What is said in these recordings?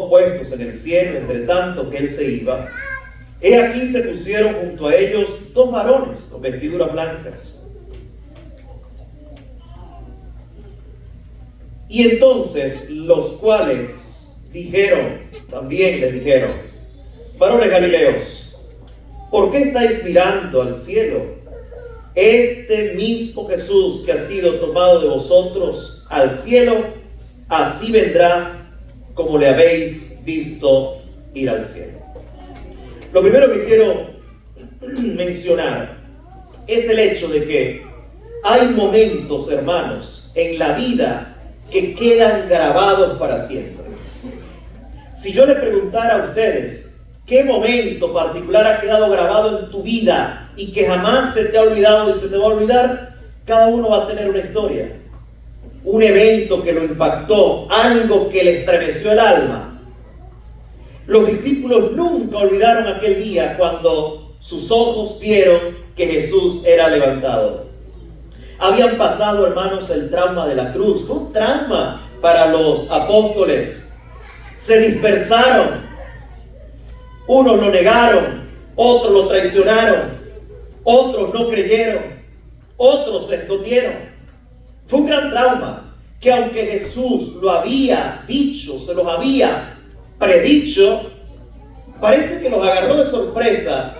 puestos en el cielo, entre tanto que él se iba, he aquí se pusieron junto a ellos dos varones con vestiduras blancas. Y entonces los cuales también les dijeron, varones galileos, ¿por qué estáis mirando al cielo? Este mismo Jesús que ha sido tomado de vosotros al cielo, así vendrá como le habéis visto ir al cielo. Lo primero que quiero mencionar es el hecho de que hay momentos, hermanos, en la vida que quedan grabados para siempre. Si yo le preguntara a ustedes qué momento particular ha quedado grabado en tu vida y que jamás se te ha olvidado y se te va a olvidar, cada uno va a tener una historia, un evento que lo impactó, algo que le estremeció el alma. Los discípulos nunca olvidaron aquel día cuando sus ojos vieron que Jesús era levantado. Habían pasado, hermanos, el trauma de la cruz. Fue un trauma para los apóstoles. Se dispersaron. Unos lo negaron, otros lo traicionaron, otros no creyeron, otros se escondieron. Fue un gran trauma que, aunque Jesús lo había dicho, se los había predicho, parece que los agarró de sorpresa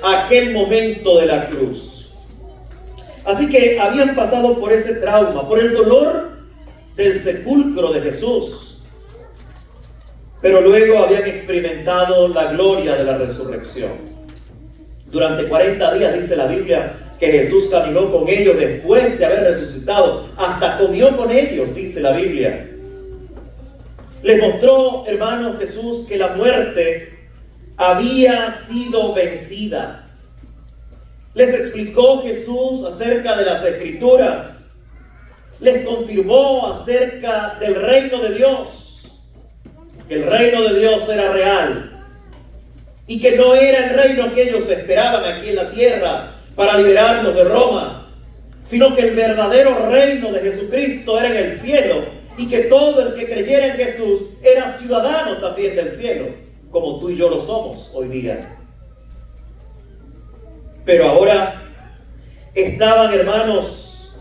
aquel momento de la cruz. Así que habían pasado por ese trauma, por el dolor del sepulcro de Jesús, pero luego habían experimentado la gloria de la resurrección. Durante 40 días dice la Biblia que Jesús caminó con ellos después de haber resucitado, hasta comió con ellos, dice la Biblia. Les mostró, hermanos, Jesús que la muerte había sido vencida. Les explicó Jesús acerca de las Escrituras. Les confirmó acerca del reino de Dios. Que el reino de Dios era real. Y que no era el reino que ellos esperaban aquí en la tierra para liberarnos de Roma, sino que el verdadero reino de Jesucristo era en el cielo. Y que todo el que creyera en Jesús era ciudadano también del cielo, como tú y yo lo somos hoy día. Pero ahora estaban, hermanos,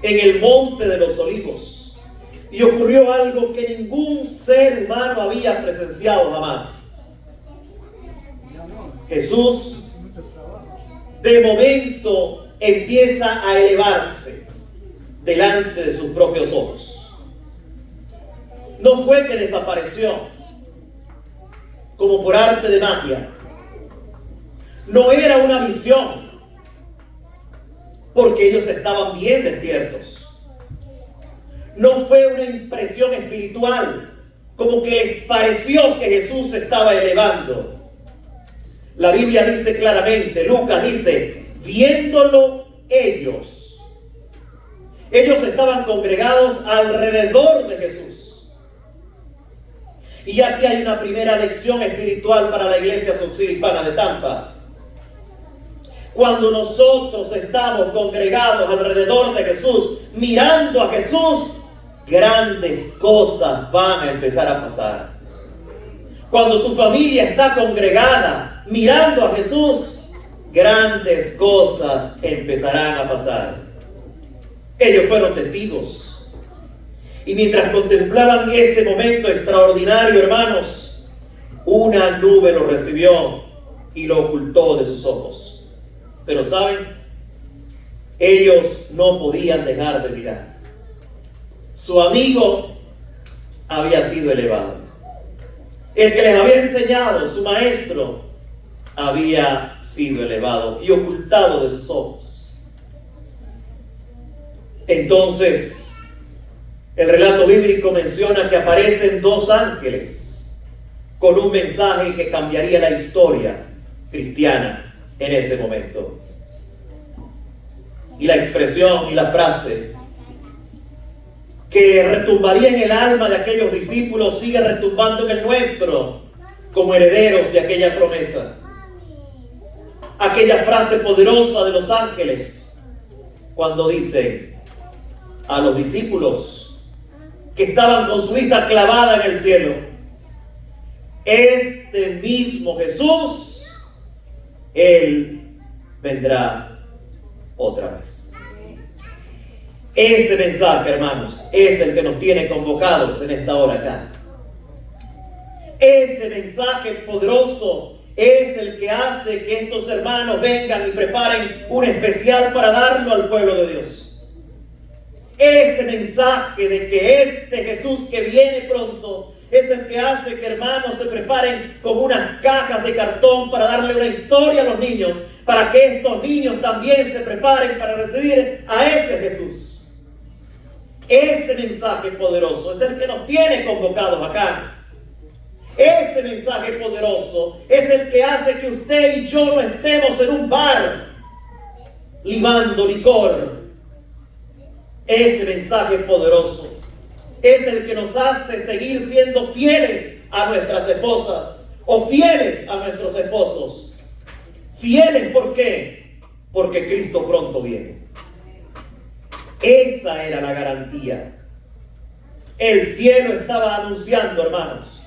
en el monte de los olivos. Y ocurrió algo que ningún ser humano había presenciado jamás. Jesús, de momento, empieza a elevarse delante de sus propios ojos. No fue que desapareció como por arte de magia. No era una visión, porque ellos estaban bien despiertos. No fue una impresión espiritual, como que les pareció que Jesús se estaba elevando. La Biblia dice claramente, Lucas dice, viéndolo ellos estaban congregados alrededor de Jesús. Y aquí hay una primera lección espiritual para la iglesia Saucir Hispana de Tampa. Cuando nosotros estamos congregados alrededor de Jesús, mirando a Jesús, grandes cosas van a empezar a pasar. Cuando tu familia está congregada, mirando a Jesús, grandes cosas empezarán a pasar. Ellos fueron testigos. Y mientras contemplaban ese momento extraordinario, hermanos, una nube lo recibió y lo ocultó de sus ojos. Pero ¿saben? Ellos no podían dejar de mirar. Su amigo había sido elevado. El que les había enseñado, su maestro, había sido elevado y ocultado de sus ojos. Entonces, el relato bíblico menciona que aparecen dos ángeles con un mensaje que cambiaría la historia cristiana en ese momento. Y la expresión y la frase que retumbaría en el alma de aquellos discípulos sigue retumbando en el nuestro como herederos de aquella promesa. Aquella frase poderosa de los ángeles cuando dice a los discípulos que estaban con su vista clavada en el cielo. Este mismo Jesús, Él vendrá otra vez. Ese mensaje, hermanos, es el que nos tiene convocados en esta hora acá. Ese mensaje poderoso es el que hace que estos hermanos vengan y preparen un especial para darlo al pueblo de Dios. Ese mensaje de que este Jesús que viene pronto es el que hace que hermanos se preparen con unas cajas de cartón para darle una historia a los niños, para que estos niños también se preparen para recibir a ese Jesús. Ese mensaje poderoso es el que nos tiene convocados acá. Ese mensaje poderoso es el que hace que usted y yo no estemos en un bar libando licor. Ese mensaje poderoso es el que nos hace seguir siendo fieles a nuestras esposas o fieles a nuestros esposos. Fieles, ¿por qué? Porque Cristo pronto viene. Esa era la garantía. El cielo estaba anunciando, hermanos,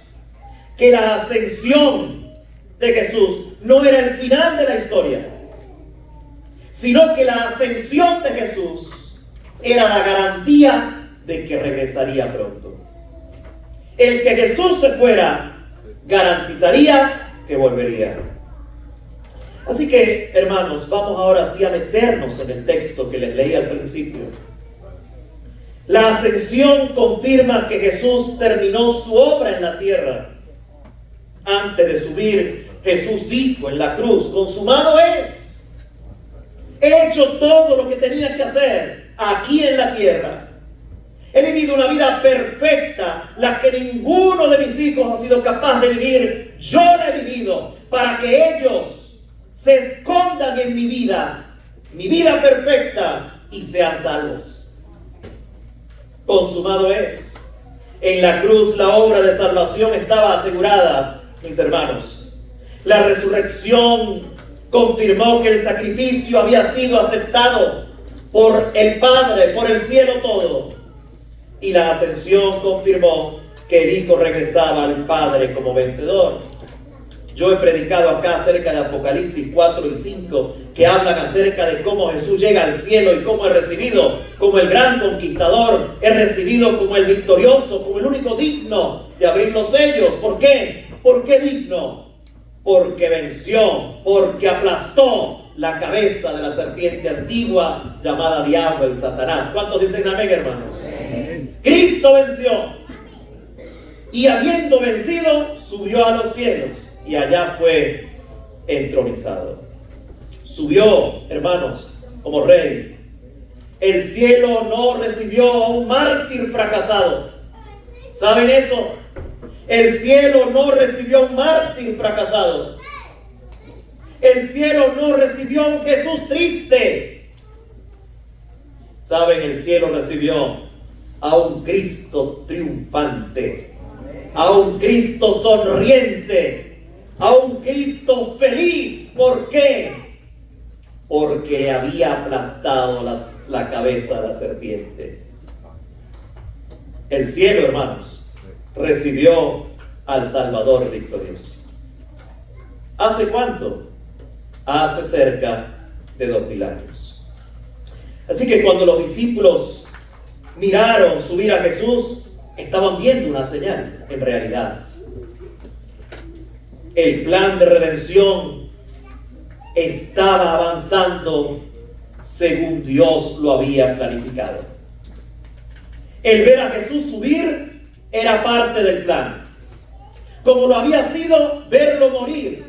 que la ascensión de Jesús no era el final de la historia, sino que la ascensión de Jesús era la garantía de que regresaría pronto. El que Jesús se fuera garantizaría que volvería. Así que, hermanos, vamos ahora sí a meternos en el texto que les leí al principio. La ascensión confirma que Jesús terminó su obra en la tierra. Antes de subir, Jesús dijo en la cruz: consumado es. He hecho todo lo que tenía que hacer aquí en la tierra. He vivido una vida perfecta, la que ninguno de mis hijos ha sido capaz de vivir. Yo la he vivido para que ellos se escondan en mi vida perfecta, y sean salvos. Consumado es. En la cruz la obra de salvación estaba asegurada, mis hermanos. La resurrección confirmó que el sacrificio había sido aceptado por el Padre, por el cielo todo. Y la ascensión confirmó que el Hijo regresaba al Padre como vencedor. Yo he predicado acá acerca de Apocalipsis 4 y 5, que hablan acerca de cómo Jesús llega al cielo y cómo es recibido como el gran conquistador, es recibido como el victorioso, como el único digno de abrir los sellos. ¿Por qué? ¿Por qué digno? Porque venció, porque aplastó la cabeza de la serpiente antigua llamada Diablo y Satanás. ¿Cuántos dicen amén, hermanos? Amén. Cristo venció, y habiendo vencido, subió a los cielos. Y allá fue entronizado. Subió, hermanos, como rey. El cielo no recibió a un mártir fracasado. ¿Saben eso? El cielo no recibió a un mártir fracasado. El cielo no recibió a un Jesús triste. ¿Saben? El cielo recibió a un Cristo triunfante, a un Cristo sonriente, a un Cristo feliz. ¿Por qué? Porque le había aplastado la cabeza de la serpiente. El cielo, hermanos, recibió al Salvador victorioso. ¿Hace cuánto? Hace cerca de 2000 años. Así que cuando los discípulos miraron subir a Jesús, estaban viendo una señal, en realidad. El plan de redención estaba avanzando según Dios lo había planificado. El ver a Jesús subir era parte del plan, como lo había sido verlo morir,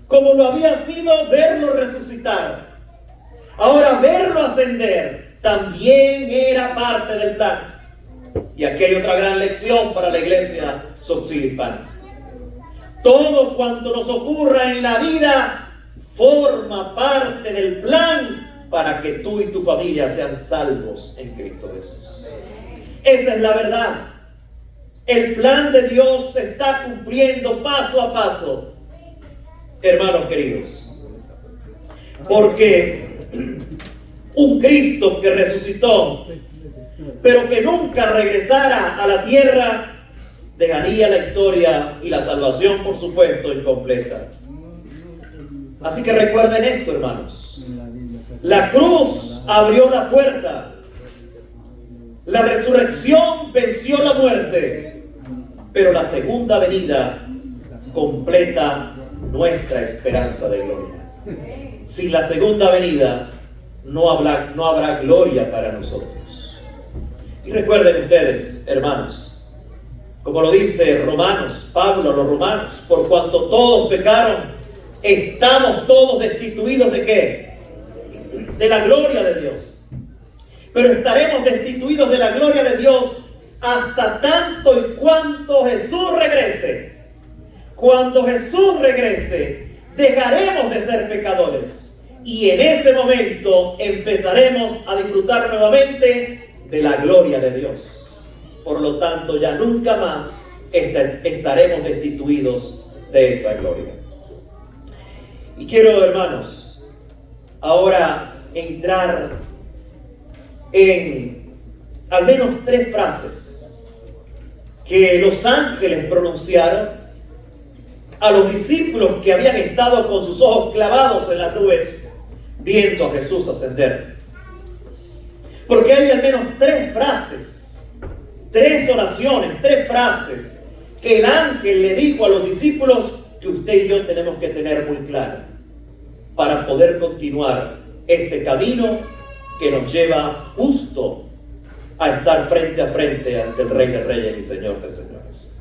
como lo había sido verlo resucitar. Ahora verlo ascender también era parte del plan. Y aquí hay otra gran lección para la iglesia Soxil-Hispana. Todo cuanto nos ocurra en la vida forma parte del plan para que tú y tu familia sean salvos en Cristo Jesús. Esa es la verdad. El plan de Dios se está cumpliendo paso a paso, hermanos queridos. Porque un Cristo que resucitó pero que nunca regresara a la tierra, dejaría la historia y la salvación, por supuesto, incompleta. Así que recuerden esto, hermanos. La cruz abrió la puerta. La resurrección venció la muerte. Pero la segunda venida completa nuestra esperanza de gloria. Sin la segunda venida no habrá gloria para nosotros. Y recuerden ustedes, hermanos, como lo dice Pablo a los romanos, por cuanto todos pecaron, estamos todos destituidos ¿de qué? De la gloria de Dios. Pero estaremos destituidos de la gloria de Dios hasta tanto y cuanto Jesús regrese. Cuando Jesús regrese, dejaremos de ser pecadores. Y en ese momento empezaremos a disfrutar nuevamente de la gloria de Dios. Por lo tanto, ya nunca más estaremos destituidos de esa gloria. Y quiero, hermanos, ahora entrar en al menos 3 frases que los ángeles pronunciaron a los discípulos que habían estado con sus ojos clavados en las nubes viendo a Jesús ascender. Porque hay al menos 3 frases, 3 oraciones, 3 frases que el ángel le dijo a los discípulos que usted y yo tenemos que tener muy claro para poder continuar este camino que nos lleva justo a estar frente a frente ante el Rey de Reyes y Señor de Señores.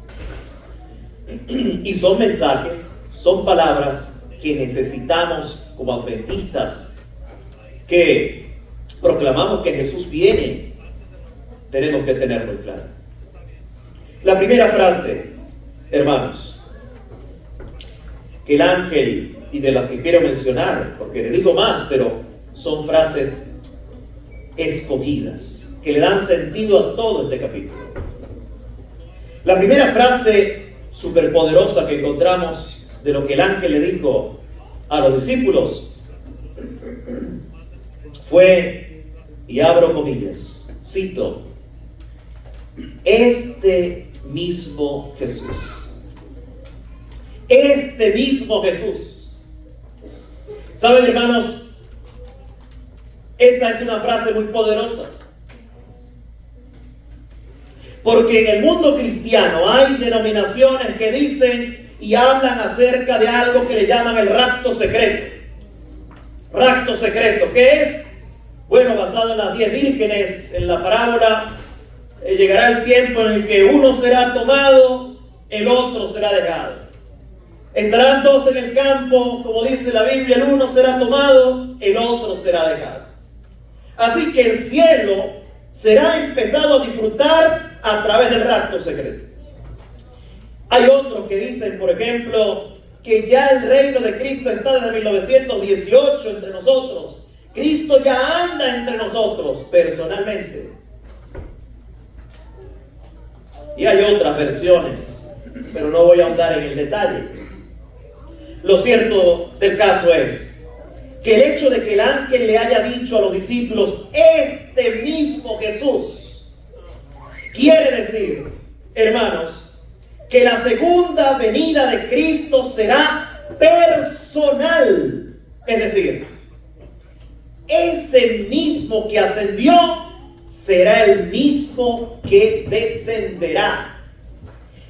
Y son mensajes, son palabras que necesitamos como adventistas que proclamamos que Jesús viene, tenemos que tener muy claro. La primera frase, hermanos, que el ángel, y de las que quiero mencionar, porque le digo más, pero son frases escogidas, que le dan sentido a todo este capítulo. La primera frase superpoderosa que encontramos de lo que el ángel le dijo a los discípulos fue, y abro comillas, cito, este mismo Jesús. Este mismo Jesús. ¿Saben, hermanos? Esa es una frase muy poderosa. Porque en el mundo cristiano hay denominaciones que dicen y hablan acerca de algo que le llaman el rapto secreto. Rapto secreto, ¿qué es? Bueno, basado en las 10 vírgenes, en la parábola, llegará el tiempo en el que uno será tomado, el otro será dejado. Estarán 2 en el campo, como dice la Biblia, el uno será tomado, el otro será dejado. Así que el cielo será empezado a disfrutar a través del rapto secreto. Hay otros que dicen, por ejemplo, que ya el reino de Cristo está desde 1918 entre nosotros. Cristo ya anda entre nosotros personalmente. Y hay otras versiones, pero no voy a ahondar en el detalle. Lo cierto del caso es que el hecho de que el ángel le haya dicho a los discípulos, este mismo Jesús, quiere decir, hermanos, que la segunda venida de Cristo será personal. Es decir, ese mismo que ascendió será el mismo que descenderá.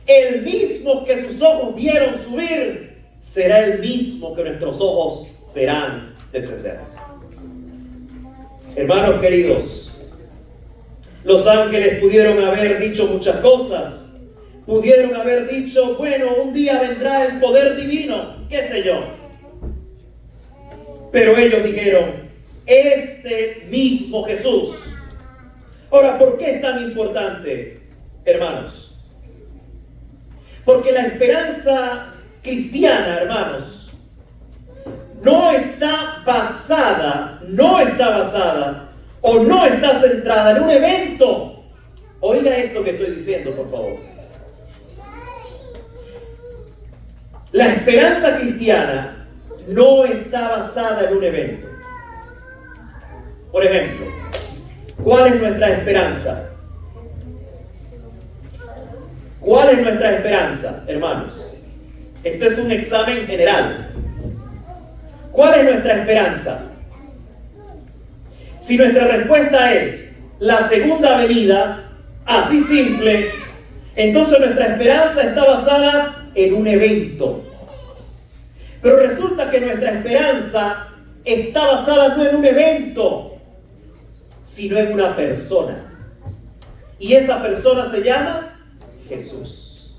El mismo que sus ojos vieron subir será el mismo que nuestros ojos verán descender. Hermanos queridos, los ángeles pudieron haber dicho muchas cosas. Pudieron haber dicho, bueno, un día vendrá el poder divino, qué sé yo. Pero ellos dijeron, este mismo Jesús. Ahora, ¿por qué es tan importante, hermanos? Porque la esperanza cristiana, hermanos, no está basada o no está centrada en un evento. Oiga esto que estoy diciendo, por favor. La esperanza cristiana no está basada en un evento. Por ejemplo, ¿Cuál es nuestra esperanza? ¿Cuál es nuestra esperanza, hermanos? Esto es un examen general. ¿Cuál es nuestra esperanza? Si nuestra respuesta es la segunda venida, así simple, entonces nuestra esperanza está basada en un evento. Pero resulta que nuestra esperanza está basada no en un evento, sino en una persona. Y esa persona se llama Jesús.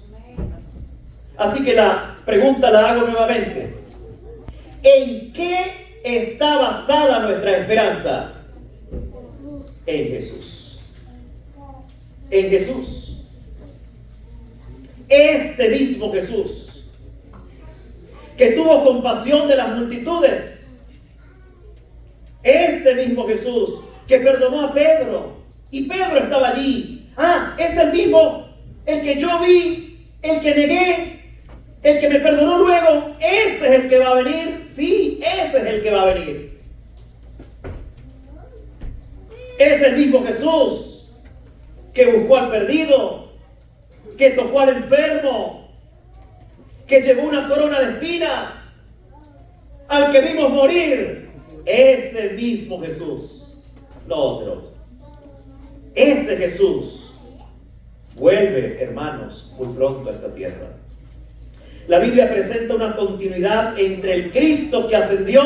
Así que la pregunta la hago nuevamente. ¿En qué está basada nuestra esperanza? En Jesús. En Jesús. Este mismo Jesús, que tuvo compasión de las multitudes. Este mismo Jesús, que perdonó a Pedro. Y Pedro estaba allí. Es el mismo, el que yo vi, el que negué, el que me perdonó luego. Ese es el que va a venir. Sí, ese es el que va a venir. Es el mismo Jesús que buscó al perdido, que tocó al enfermo, que llevó una corona de espinas, al que vimos morir. Ese mismo Jesús, no otro. Ese Jesús vuelve, hermanos, muy pronto a esta tierra. La Biblia presenta una continuidad entre el Cristo que ascendió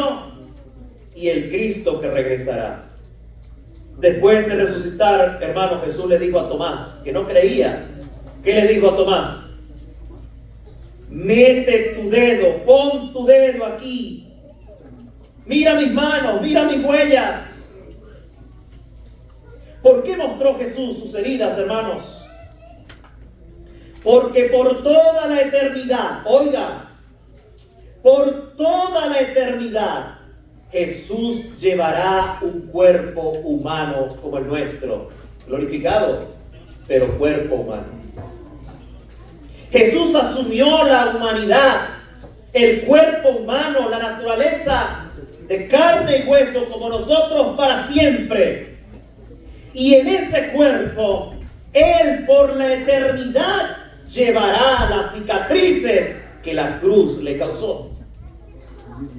y el Cristo que regresará. Después de resucitar, hermano, Jesús le dijo a Tomás, que no creía. ¿Qué le dijo a Tomás? Mete tu dedo, pon tu dedo aquí. Mira mis manos, mira mis huellas. ¿Por qué mostró Jesús sus heridas, hermanos? Porque por toda la eternidad, oiga, por toda la eternidad, Jesús llevará un cuerpo humano como el nuestro, glorificado, pero cuerpo humano. Jesús asumió la humanidad, el cuerpo humano, la naturaleza de carne y hueso como nosotros para siempre. Y en ese cuerpo, Él por la eternidad llevará las cicatrices que la cruz le causó.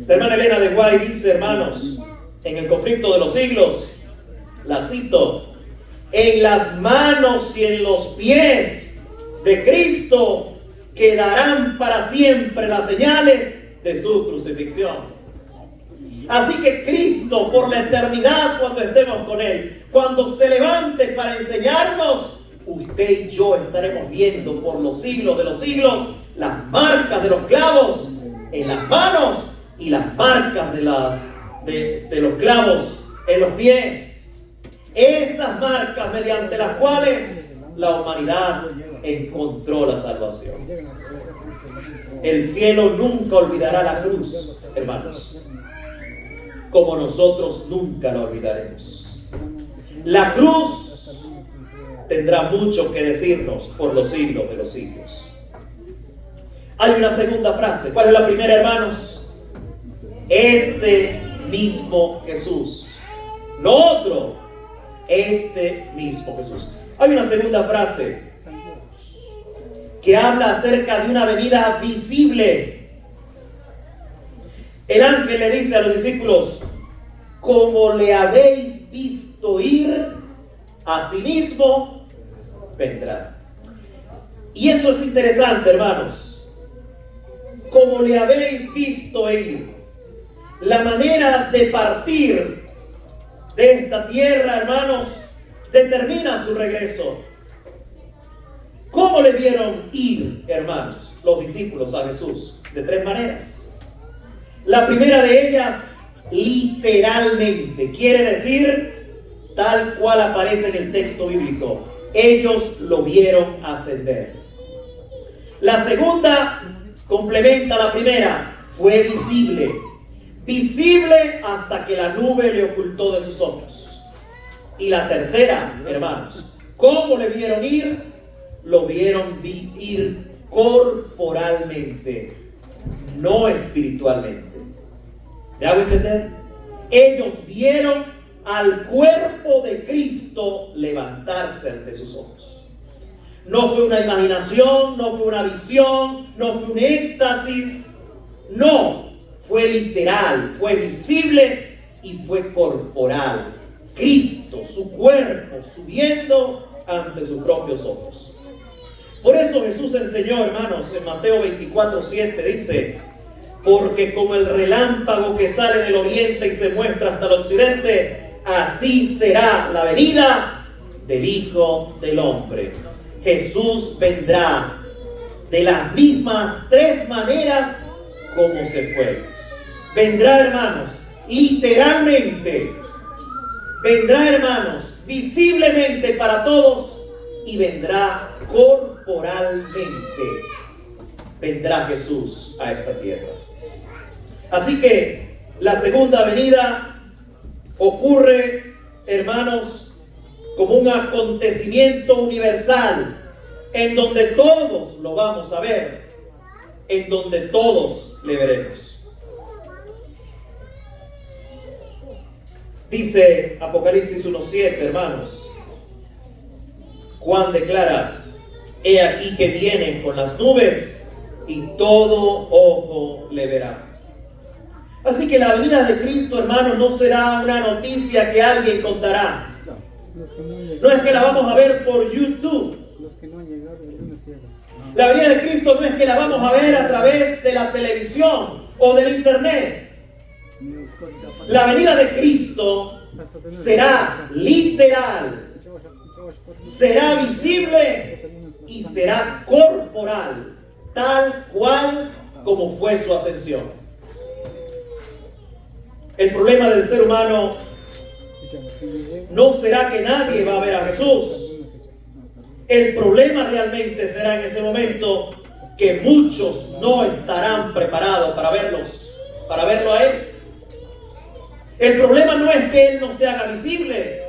La hermana Elena de White dice, hermanos, en El conflicto de los siglos, la cito: en las manos y en los pies de Cristo quedarán para siempre las señales de su crucifixión. Así que Cristo, por la eternidad, cuando estemos con Él, cuando se levante para enseñarnos, usted y yo estaremos viendo por los siglos de los siglos las marcas de los clavos en las manos y las marcas de los clavos en los pies. Esas marcas mediante las cuales la humanidad encontró la salvación. El cielo nunca olvidará la cruz, hermanos, como nosotros nunca la olvidaremos. La cruz tendrá mucho que decirnos por los siglos de los siglos. Hay una segunda frase. ¿Cuál es la primera, hermanos? Este mismo Jesús. No otro. Este mismo Jesús. Hay una segunda frase que habla acerca de una venida visible. El ángel le dice a los discípulos: como le habéis visto ir, asimismo vendrá. Y eso es interesante, hermanos. Como le habéis visto ir. La manera de partir de esta tierra, hermanos, determina su regreso. ¿Cómo le vieron ir, hermanos, los discípulos a Jesús? De tres maneras. La primera de ellas, literalmente, quiere decir tal cual aparece en el texto bíblico. Ellos lo vieron ascender. La segunda complementa la primera, fue visible. Visible hasta que la nube le ocultó de sus ojos. Y la tercera, hermanos, ¿cómo le vieron ir? Lo vieron ir corporalmente, no espiritualmente. ¿Me hago entender? Ellos vieron al cuerpo de Cristo levantarse ante sus ojos. No fue una imaginación, no fue una visión, no fue un éxtasis, no, fue literal, fue visible y fue corporal. Cristo, su cuerpo, subiendo ante sus propios ojos. Por eso Jesús enseñó, hermanos, en Mateo 24:7 dice: porque como el relámpago que sale del oriente y se muestra hasta el occidente, así será la venida del Hijo del Hombre. Jesús vendrá de las mismas tres maneras como se fue. Vendrá, hermanos, literalmente. Vendrá, hermanos, visiblemente para todos, y vendrá corporalmente. Vendrá Jesús a esta tierra. Así que la segunda venida ocurre, hermanos, como un acontecimiento universal, en donde todos lo vamos a ver, en donde todos le veremos. Dice Apocalipsis 1:7, hermanos. Juan declara: he aquí que viene con las nubes y todo ojo le verá. Así que la venida de Cristo, hermanos, no será una noticia que alguien contará. No es que la vamos a ver por YouTube. La venida de Cristo no es que la vamos a ver a través de la televisión o del internet. La venida de Cristo será literal, será visible y será corporal, tal cual como fue su ascensión. El problema del ser humano no será que nadie va a ver a Jesús. El problema realmente será en ese momento que muchos no estarán preparados para verlo a Él. El problema no es que Él no se haga visible.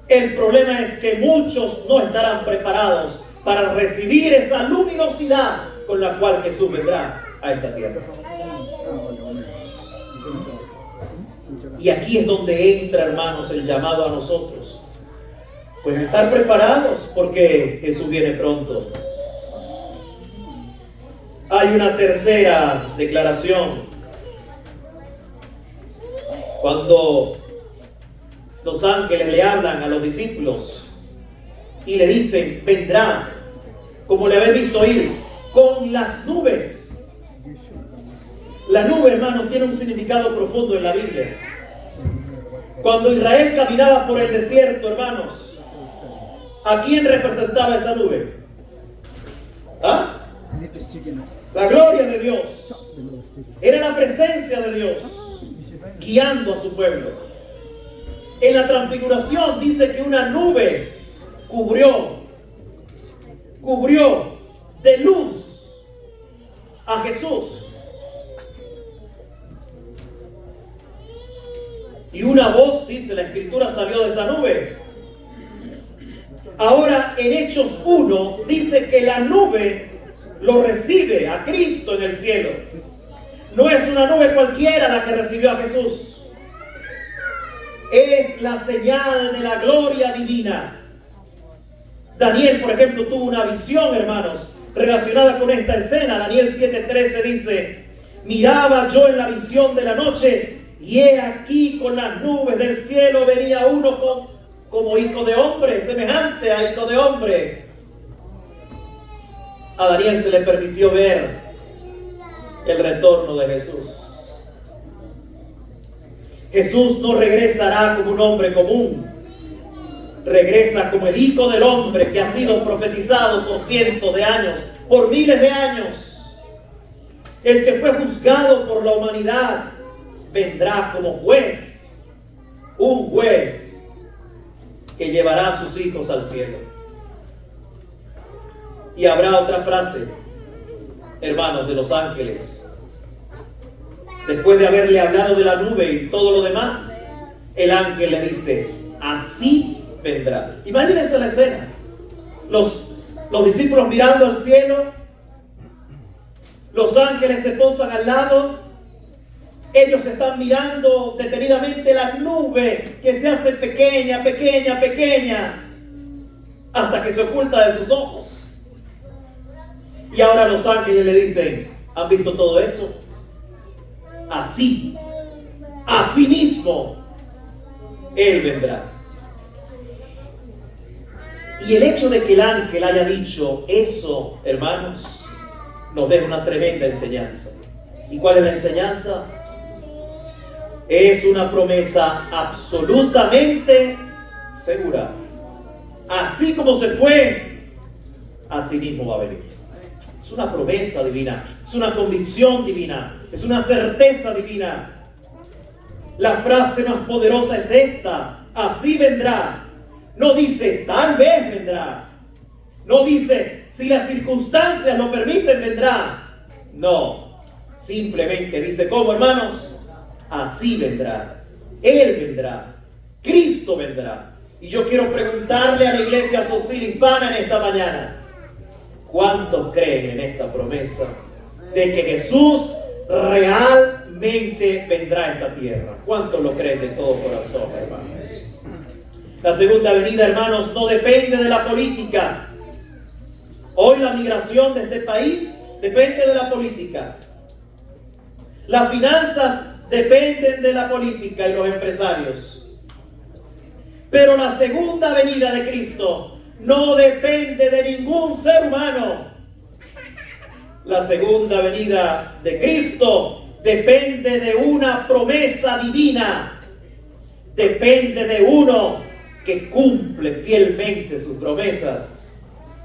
El problema es que muchos no estarán preparados para recibir esa luminosidad con la cual Jesús vendrá a esta tierra. Y aquí es donde entra, hermanos, el llamado a nosotros. Pues estar preparados, porque Jesús viene pronto. Hay una tercera declaración. Cuando los ángeles le hablan a los discípulos y le dicen: vendrá, como le habéis visto ir, con las nubes. La nube, hermanos, tiene un significado profundo en la Biblia. Cuando Israel caminaba por el desierto, hermanos, ¿a quién representaba esa nube? ¿Ah? La gloria de Dios. Era la presencia de Dios guiando a su pueblo. En la transfiguración dice que una nube cubrió de luz a Jesús. Y una voz, dice la Escritura, salió de esa nube. Ahora en Hechos 1 dice que la nube lo recibe a Cristo en el cielo. No es una nube cualquiera la que recibió a Jesús. Es la señal de la gloria divina. Daniel, por ejemplo, tuvo una visión, hermanos, relacionada con esta escena. Daniel 7:13 dice: miraba yo en la visión de la noche, y he aquí con las nubes del cielo venía uno como hijo de hombre, semejante a hijo de hombre. A Daniel se le permitió ver el retorno de Jesús. Jesús no regresará como un hombre común. Regresa como el Hijo del Hombre que ha sido profetizado por cientos de años, por miles de años. El que fue juzgado por la humanidad vendrá como juez, un juez que llevará a sus hijos al cielo. Y habrá otra frase, hermanos, de los ángeles. Después de haberle hablado de la nube y todo lo demás, el ángel le dice: así vendrá. Imagínense la escena. Los discípulos mirando al cielo, los ángeles se posan al lado Ellos están mirando detenidamente la nube que se hace pequeña, pequeña, pequeña, hasta que se oculta de sus ojos. Y ahora los ángeles le dicen, ¿han visto todo eso? Así mismo, Él vendrá. Y el hecho de que el ángel haya dicho eso, hermanos, nos deja una tremenda enseñanza. ¿Y cuál es la enseñanza? Es una promesa absolutamente segura. Así como se fue, así mismo va a venir. Es una promesa divina, es una convicción divina, es una certeza divina. La frase más poderosa es esta: así vendrá. No dice tal vez vendrá. No dice si las circunstancias lo permiten vendrá. No, simplemente dice ¿cómo, hermanos? Así vendrá. Él vendrá. Cristo vendrá. Y yo quiero preguntarle a la iglesia Soncil Hispana en esta mañana: ¿cuántos creen en esta promesa de que Jesús realmente vendrá a esta tierra? ¿Cuántos lo creen de todo corazón, hermanos? La segunda venida, hermanos, no depende de la política. Hoy la migración de este país depende de la política. Las finanzas dependen de la política y los empresarios. Pero la segunda venida de Cristo no depende de ningún ser humano. La segunda venida de Cristo depende de una promesa divina. Depende de uno que cumple fielmente sus promesas,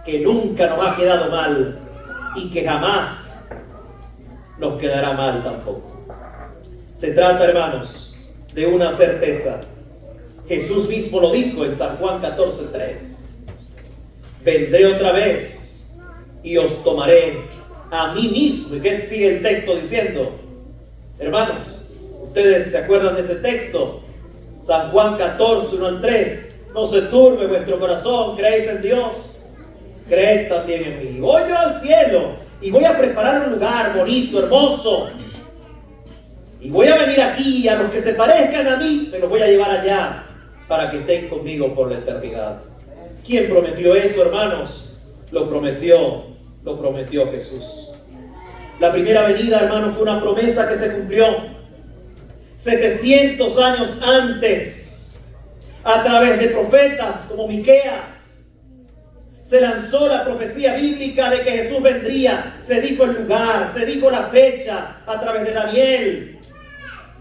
que nunca nos ha quedado mal y que jamás nos quedará mal tampoco. Se trata, hermanos, de una certeza. Jesús mismo lo dijo en San Juan 14:3. Vendré otra vez y os tomaré a mí mismo. ¿Y qué sigue el texto diciendo? Hermanos, ¿ustedes se acuerdan de ese texto? San Juan 14, 1 al 3. No se turbe vuestro corazón, creéis en Dios, creed también en mí. Voy yo al cielo y voy a preparar un lugar bonito, hermoso. Y voy a venir aquí, a los que se parezcan a mí, me los voy a llevar allá para que estén conmigo por la eternidad. ¿Quién prometió eso, hermanos? Lo prometió Jesús. La primera venida, hermanos, fue una promesa que se cumplió 700 años antes, a través de profetas como Miqueas. Se lanzó la profecía bíblica de que Jesús vendría. Se dijo el lugar, se dijo la fecha a través de Daniel.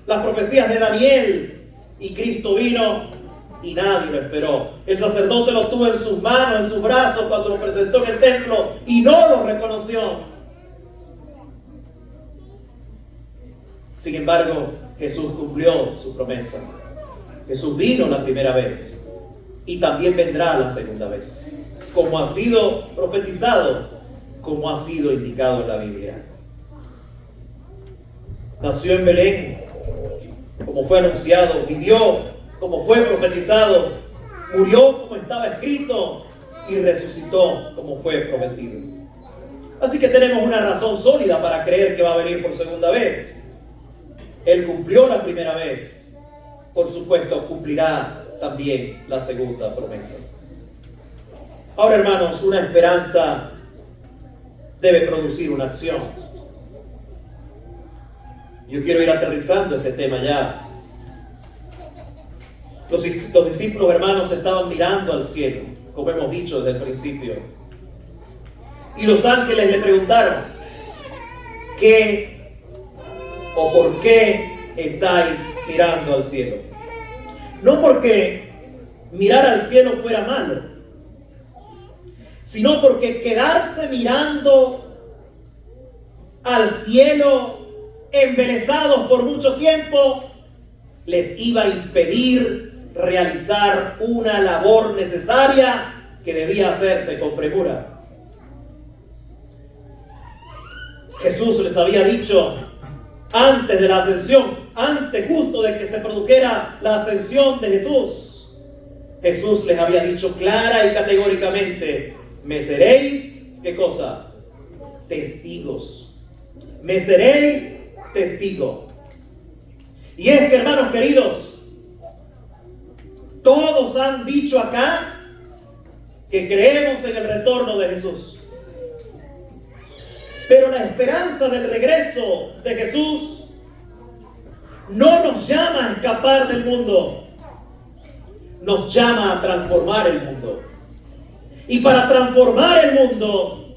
Las profecías de Daniel. Y Cristo vino y nadie lo esperó. El sacerdote lo tuvo en sus manos, en sus brazos cuando lo presentó en el templo y no lo reconoció. Sin embargo, Jesús cumplió su promesa. Jesús vino la primera vez y también vendrá la segunda vez, como ha sido profetizado, como ha sido indicado en la Biblia. Nació en Belén, como fue anunciado, vivió como fue profetizado, murió como estaba escrito y resucitó como fue prometido. Así que tenemos una razón sólida para creer que va a venir por segunda vez. Él cumplió la primera vez. Por supuesto, cumplirá también la segunda promesa. Ahora, hermanos, una esperanza debe producir una acción. Yo quiero ir aterrizando este tema ya. Los discípulos, hermanos, estaban mirando al cielo, como hemos dicho desde el principio. Y los ángeles le preguntaron: ¿qué o por qué estáis mirando al cielo? No porque mirar al cielo fuera malo, sino porque quedarse mirando al cielo embelesados por mucho tiempo les iba a impedir realizar una labor necesaria que debía hacerse con premura. Jesús les había dicho antes de la ascensión, antes justo de que se produjera la ascensión de Jesús, Jesús les había dicho clara y categóricamente: me seréis, ¿qué cosa? Testigos. Me seréis testigo. Y es que, hermanos queridos, todos han dicho acá que creemos en el retorno de Jesús. Pero la esperanza del regreso de Jesús no nos llama a escapar del mundo, nos llama a transformar el mundo. Y para transformar el mundo,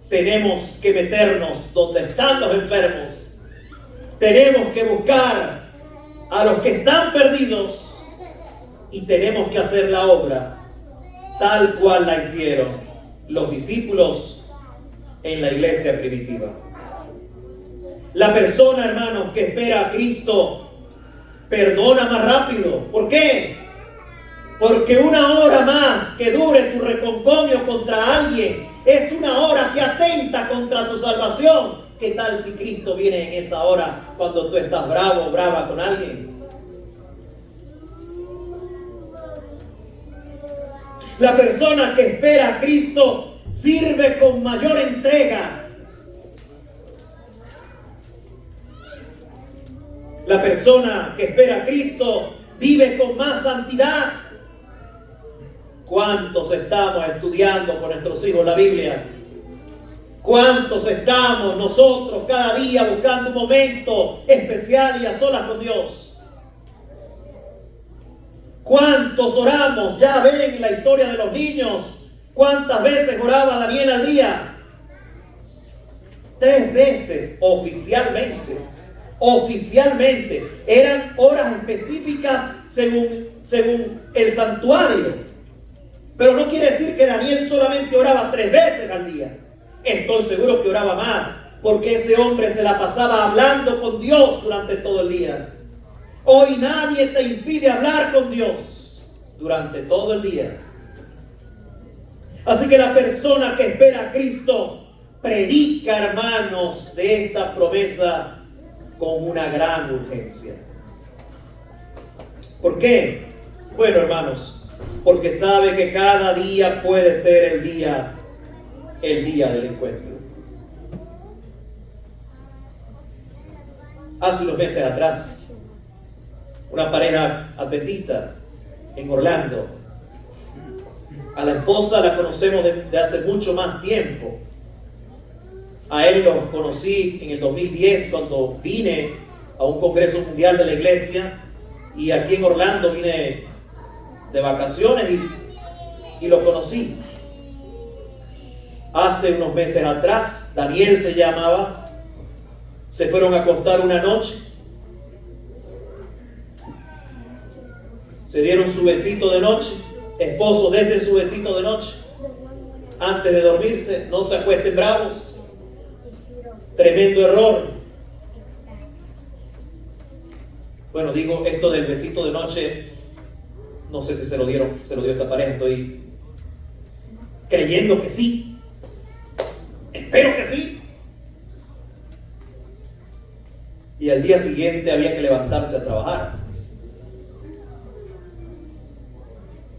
tenemos que meternos donde están los enfermos. Tenemos que buscar a los que están perdidos y tenemos que hacer la obra tal cual la hicieron los discípulos en la iglesia primitiva. La persona, hermanos, que espera a Cristo perdona más rápido. ¿Por qué? Porque una hora más que dure tu reconcomio contra alguien es una hora que atenta contra tu salvación. ¿Qué tal si Cristo viene en esa hora cuando tú estás bravo o brava con alguien? La persona que espera a Cristo sirve con mayor entrega. La persona que espera a Cristo vive con más santidad. ¿Cuántos estamos estudiando con nuestros hijos la Biblia? ¿Cuántos estamos nosotros cada día buscando un momento especial y a solas con Dios? ¿Cuántos oramos? Ya ven la historia de los niños. ¿Cuántas veces oraba Daniel al día? 3 veces oficialmente. Oficialmente. Eran horas específicas según el santuario. Pero no quiere decir que Daniel solamente oraba 3 veces al día. Estoy seguro que oraba más, porque ese hombre se la pasaba hablando con Dios durante todo el día. Hoy nadie te impide hablar con Dios durante todo el día. Así que la persona que espera a Cristo predica, hermanos, de esta promesa con una gran urgencia. ¿Por qué? Bueno, hermanos, porque sabe que cada día puede ser el día del encuentro. Hace unos meses atrás, una pareja adventista en Orlando. A la esposa la conocemos de hace mucho más tiempo. A él lo conocí en el 2010 cuando vine a un congreso mundial de la iglesia, y aquí en Orlando vine de vacaciones y lo conocí. Hace unos meses atrás, Daniel se llamaba, se fueron a acostar una noche, se dieron su besito de noche. Esposos, desen su besito de noche antes de dormirse, no se acuesten bravos. Tremendo error. Bueno, digo esto del besito de noche, no sé si se lo dio esta pareja, estoy creyendo que sí. Espero que sí. Y al día siguiente había que levantarse a trabajar.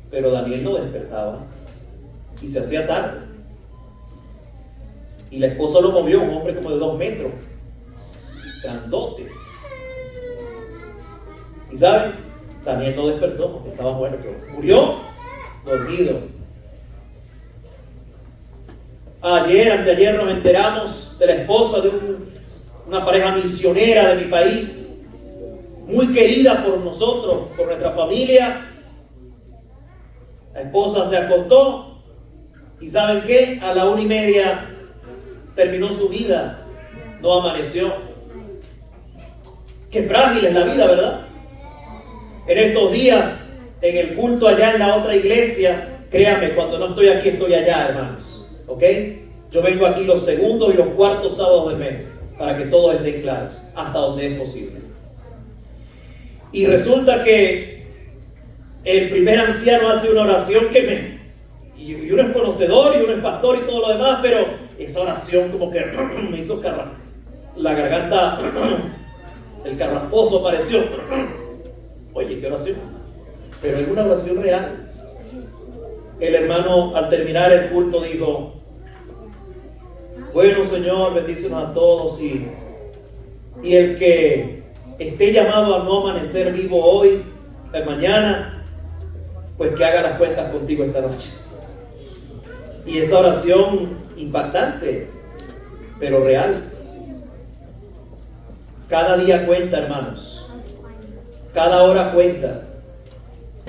Pero Daniel no despertaba y se hacía tarde. Y la esposa lo movió, un hombre como de 2 metros, grandote. Y ¿saben? Daniel no despertó porque estaba muerto. Murió dormido. Anteayer nos enteramos de la esposa de una pareja misionera de mi país, muy querida por nosotros, por nuestra familia. La esposa se acostó y ¿saben qué? A la 1:30 terminó su vida, no amaneció. Qué frágil es la vida, ¿verdad? En estos días, en el culto allá en la otra iglesia, créanme, cuando no estoy aquí, estoy allá, hermanos. ¿Ok? Yo vengo aquí los segundos y los cuartos sábados del mes, para que todos estén claros, hasta donde es posible. Y resulta que el primer anciano hace una oración y uno es conocedor y uno es pastor y todo lo demás, pero esa oración como que me hizo la garganta, el carrasposo apareció. Oye, ¿qué oración? Pero es una oración real. El hermano, al terminar el culto, dijo: bueno, Señor, bendícenos a todos, y el que esté llamado a no amanecer vivo hoy, mañana, pues que haga las cuentas contigo esta noche. Y esa oración impactante, pero real. Cada día cuenta, hermanos. Cada hora cuenta.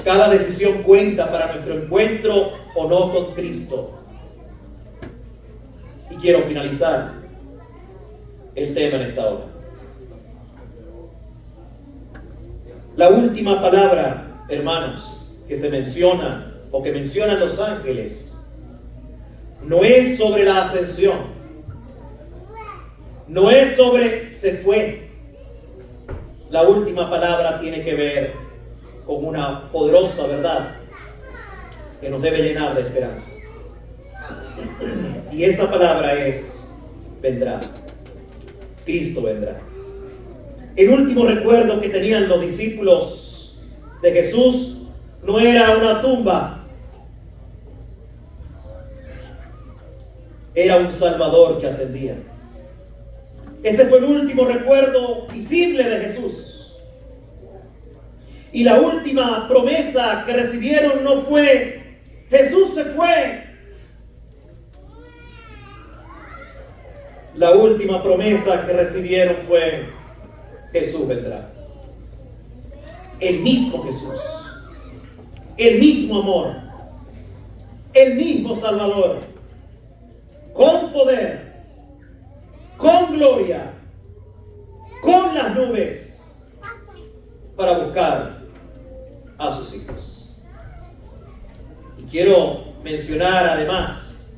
Cada decisión cuenta para nuestro encuentro o no con Cristo. Y quiero finalizar el tema en esta hora. La última palabra, hermanos, que se menciona o que mencionan los ángeles, no es sobre la ascensión, no es sobre se fue. La última palabra tiene que ver con una poderosa verdad que nos debe llenar de esperanza. Y esa palabra es: vendrá. Cristo vendrá. El último recuerdo que tenían los discípulos de Jesús no era una tumba, era un Salvador que ascendía. Ese fue el último recuerdo visible de Jesús. Y la última promesa que recibieron no fue: Jesús se fue. La última promesa que recibieron fue: Jesús vendrá. El mismo Jesús, el mismo amor, el mismo Salvador, con poder, con gloria, con las nubes, para buscar a sus hijos. Y quiero mencionar además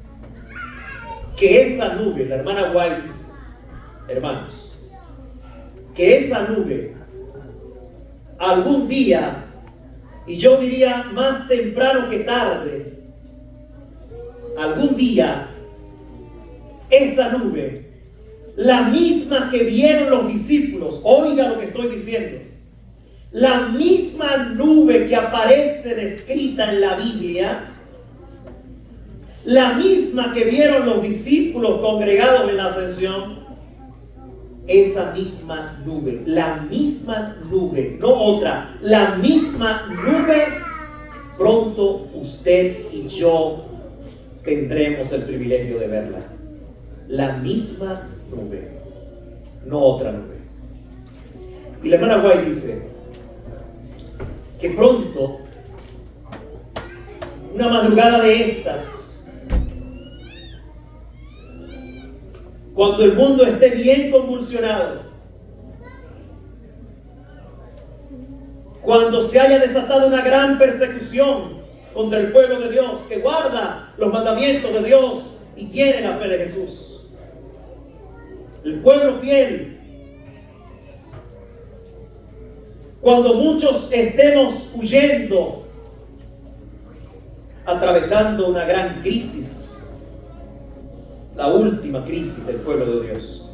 que esa nube, la hermana White dice, hermanos, que esa nube algún día, y yo diría más temprano que tarde, algún día, esa nube, la misma que vieron los discípulos, oiga lo que estoy diciendo, la misma nube que aparece descrita en la Biblia, la misma que vieron los discípulos congregados en la ascensión, esa misma nube, la misma nube, no otra, la misma nube, pronto usted y yo tendremos el privilegio de verla. La misma nube, no otra nube. Y la hermana White dice que pronto, una madrugada de estas, cuando el mundo esté bien convulsionado, cuando se haya desatado una gran persecución contra el pueblo de Dios que guarda los mandamientos de Dios y tiene la fe de Jesús, el pueblo fiel, cuando muchos estemos huyendo, atravesando una gran crisis, la última crisis del pueblo de Dios.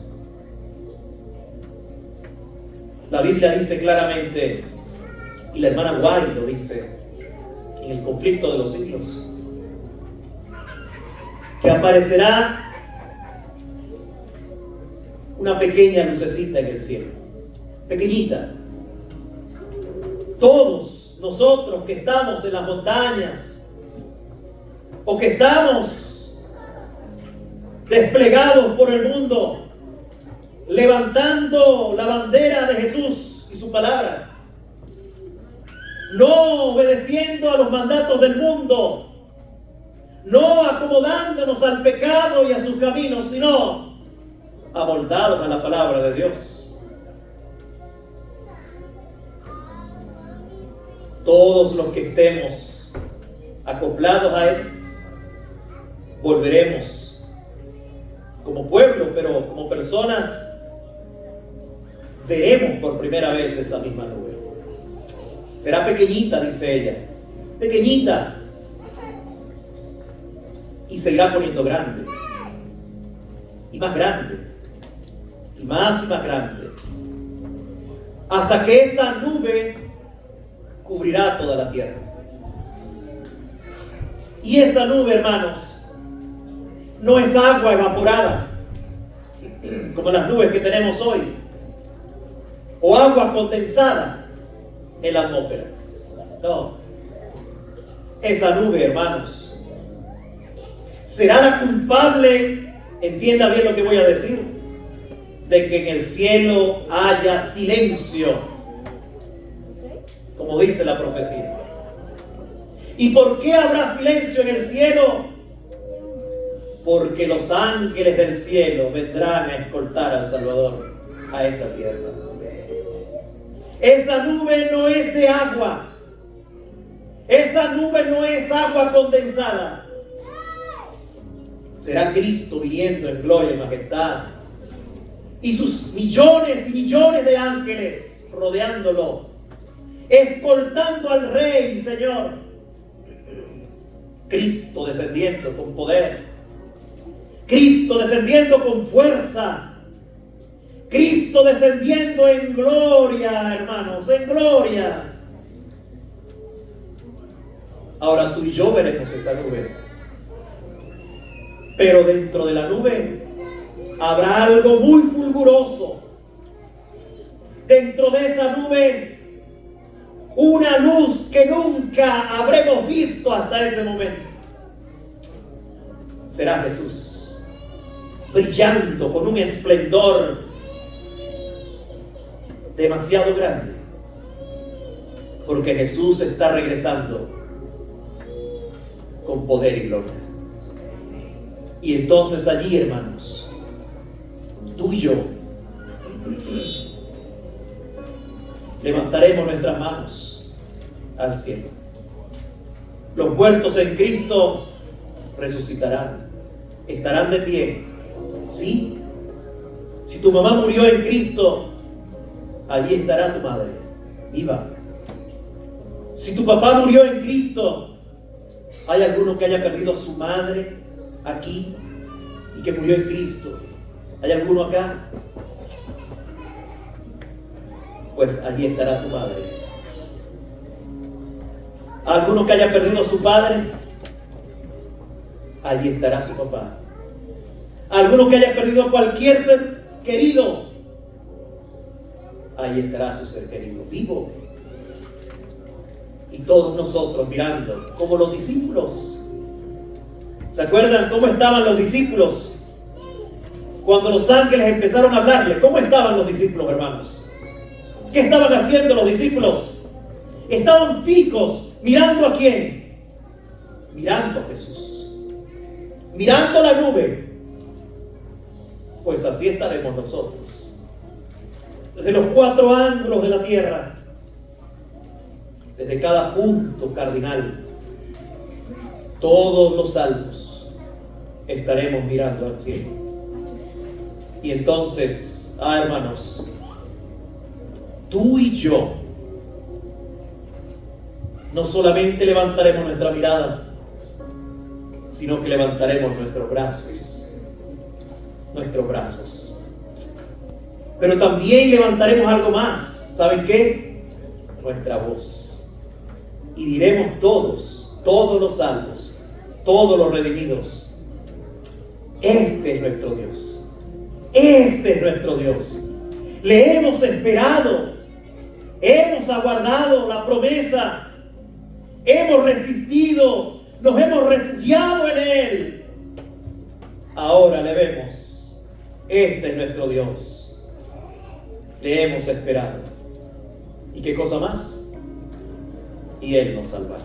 La Biblia dice claramente, y la hermana White lo dice, en el conflicto de los siglos, que aparecerá una pequeña lucecita en el cielo, pequeñita. Todos nosotros que estamos en las montañas, o que estamos desplegados por el mundo, levantando la bandera de Jesús y su palabra, no obedeciendo a los mandatos del mundo, no acomodándonos al pecado y a sus caminos, sino amoldados a la palabra de Dios. Todos los que estemos acoplados a Él, volveremos como pueblo, pero como personas, veremos por primera vez esa misma nube. Será pequeñita, dice ella, pequeñita, y se irá poniendo grande, y más grande, y más grande, hasta que esa nube cubrirá toda la tierra. Y esa nube, hermanos, no es agua evaporada, como las nubes que tenemos hoy. o agua condensada en la atmósfera. No. Esa nube, hermanos, será la culpable, entienda bien lo que voy a decir, de que en el cielo haya silencio, como dice la profecía. ¿Y por qué habrá silencio en el cielo? Porque los ángeles del cielo vendrán a escoltar al Salvador a esta tierra. Esa nube no es de agua. Esa nube no es agua condensada. Será Cristo viniendo en gloria y majestad, y sus millones y millones de ángeles rodeándolo, escoltando al Rey y Señor. Cristo descendiendo con poder, Cristo descendiendo con fuerza, Cristo descendiendo en gloria, hermanos, en gloria. Ahora tú y yo veremos esa nube, pero dentro de la nube habrá algo muy fulguroso. Dentro de esa nube, una luz que nunca habremos visto hasta ese momento. Será Jesús, brillando con un esplendor demasiado grande, porque Jesús está regresando con poder y gloria. Y entonces allí, hermanos, tú y yo levantaremos nuestras manos al cielo. Los muertos en Cristo resucitarán, estarán de pie. Sí, si tu mamá murió en Cristo, allí estará tu madre, viva. Si tu papá murió en Cristo, ¿hay alguno que haya perdido a su madre aquí y que murió en Cristo? ¿Hay alguno acá? Pues allí estará tu madre. ¿Alguno que haya perdido a su padre? Allí estará su papá. ¿Alguno que haya perdido a cualquier ser querido? Allí estará su ser querido, vivo. Y todos nosotros mirando, como los discípulos. ¿Se acuerdan cómo estaban los discípulos? Cuando los ángeles empezaron a hablarle, ¿cómo estaban los discípulos, hermanos? ¿Qué estaban haciendo los discípulos? Estaban fijos, ¿mirando a quién? Mirando a Jesús, mirando la nube. Pues así estaremos nosotros, desde los 4 ángulos de la tierra, desde cada punto cardinal, todos los salvos estaremos mirando al cielo. Y entonces, hermanos, tú y yo no solamente levantaremos nuestra mirada, sino que levantaremos nuestros brazos. Pero también levantaremos algo más. ¿Saben qué? Nuestra voz. Y diremos todos los salvos, todos los redimidos: este es nuestro Dios. Este es nuestro Dios. Le hemos esperado, hemos aguardado la promesa, hemos resistido, nos hemos refugiado en Él. Ahora le vemos: este es nuestro Dios. Le hemos esperado. ¿Y qué cosa más? Y Él nos salvará.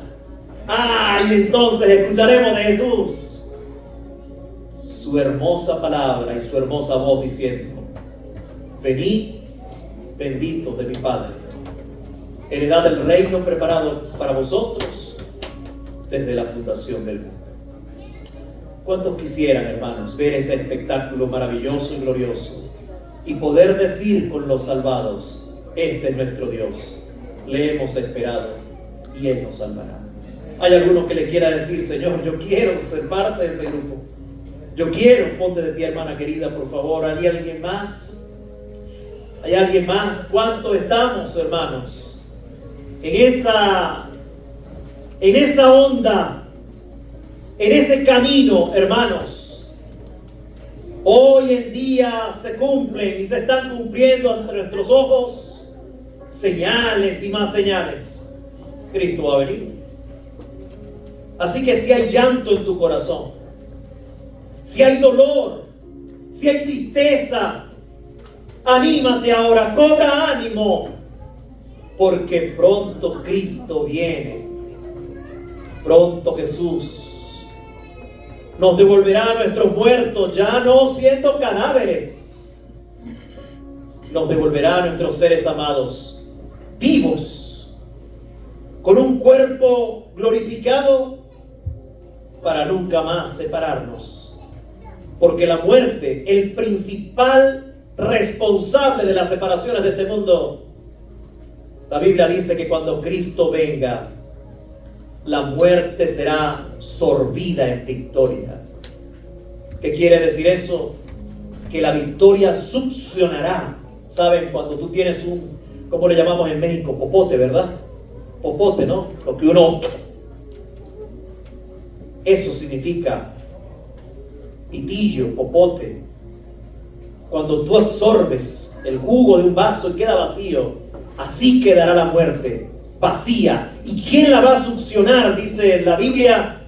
Y entonces escucharemos de Jesús su hermosa palabra y su hermosa voz diciendo: venid, benditos de mi Padre, heredad del reino preparado para vosotros desde la fundación del mundo. ¿Cuántos quisieran, hermanos, ver ese espectáculo maravilloso y glorioso y poder decir con los salvados: este es nuestro Dios, le hemos esperado y Él nos salvará? Hay alguno que le quiera decir: Señor, yo quiero ser parte de ese grupo, yo quiero. Ponte de pie, hermana querida, por favor. ¿Hay alguien más? ¿Hay alguien más? ¿Cuántos estamos, hermanos, en esa onda, en ese camino, hermanos? Hoy en día se cumplen y se están cumpliendo ante nuestros ojos señales y más señales, Cristo va a venir. Así que si hay llanto en tu corazón, si hay dolor, si hay tristeza, anímate ahora, cobra ánimo, porque pronto Cristo viene. Pronto Jesús nos devolverá a nuestros muertos, ya no siendo cadáveres. Nos devolverá a nuestros seres amados, vivos, con un cuerpo glorificado, para nunca más separarnos. Porque la muerte, el principal responsable de las separaciones de este mundo, la Biblia dice que cuando Cristo venga, la muerte será sorbida en victoria. ¿Qué quiere decir eso? Que la victoria succionará. ¿Saben? Cuando tú tienes un, ¿cómo le llamamos en México? Popote, ¿verdad? Popote, ¿no? Lo que uno... Eso significa pitillo, popote. Cuando tú absorbes el jugo de un vaso y queda vacío, así quedará la muerte, vacía. ¿Y quién la va a succionar? Dice la Biblia,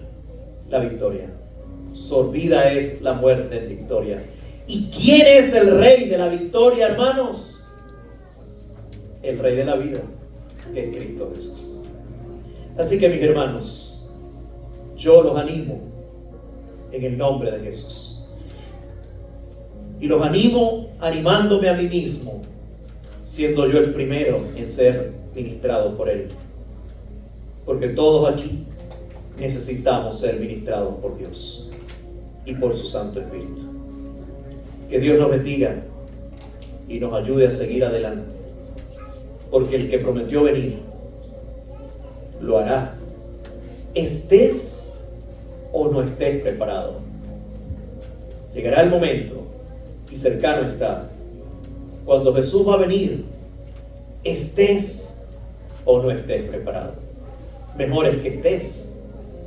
la victoria. Sorbida es la muerte en victoria. ¿Y quién es el rey de la victoria, hermanos? El rey de la vida, que es Cristo Jesús. Así que, mis hermanos, yo los animo en el nombre de Jesús. Y los animo animándome a mí mismo, siendo yo el primero en ser ministrado por Él. Porque todos aquí necesitamos ser ministrados por Dios y por su Santo Espíritu. Que Dios nos bendiga y nos ayude a seguir adelante. Porque el que prometió venir, lo hará. Estés o no estés preparado. Llegará el momento, y cercano está, cuando Jesús va a venir, estés o no estés preparado. Mejor es que estés,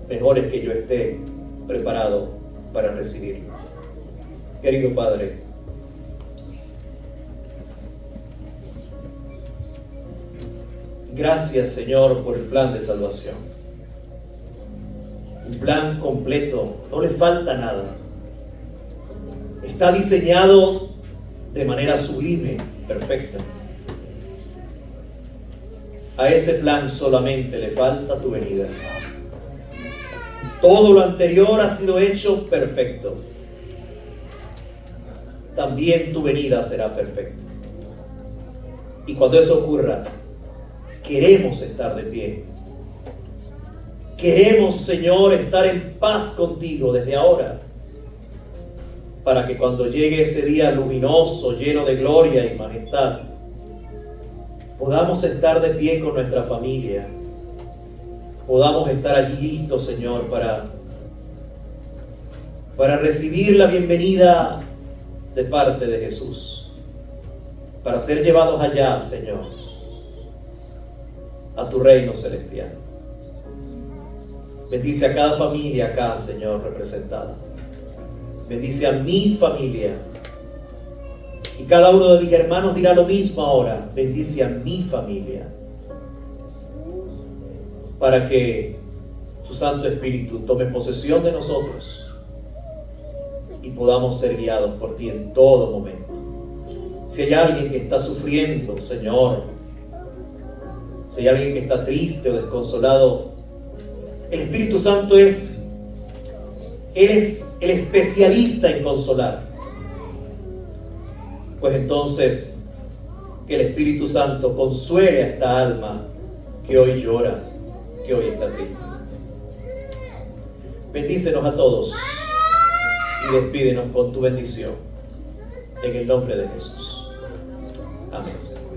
mejor es que yo esté preparado para recibirlo. Querido Padre, gracias, Señor, por el plan de salvación. Un plan completo, no le falta nada. Está diseñado de manera sublime, perfecta. A ese plan solamente le falta tu venida. Todo lo anterior ha sido hecho perfecto. También tu venida será perfecta. Y cuando eso ocurra, queremos estar de pie. Queremos, Señor, estar en paz contigo desde ahora, para que cuando llegue ese día luminoso, lleno de gloria y majestad, podamos estar de pie con nuestra familia, podamos estar allí listos, Señor, para recibir la bienvenida de parte de Jesús, para ser llevados allá, Señor, a tu reino celestial. Bendice a cada familia acá, Señor, representada. Bendice a mi familia. Y cada uno de mis hermanos dirá lo mismo ahora. Bendice a mi familia. Para que tu Santo Espíritu tome posesión de nosotros y podamos ser guiados por ti en todo momento. Si hay alguien que está sufriendo, Señor, si hay alguien que está triste o desconsolado, el Espíritu Santo Él es el especialista en consolar. Pues entonces, que el Espíritu Santo consuele a esta alma que hoy llora, que hoy está triste. Bendícenos a todos y despídenos con tu bendición. En el nombre de Jesús. Amén, Señor.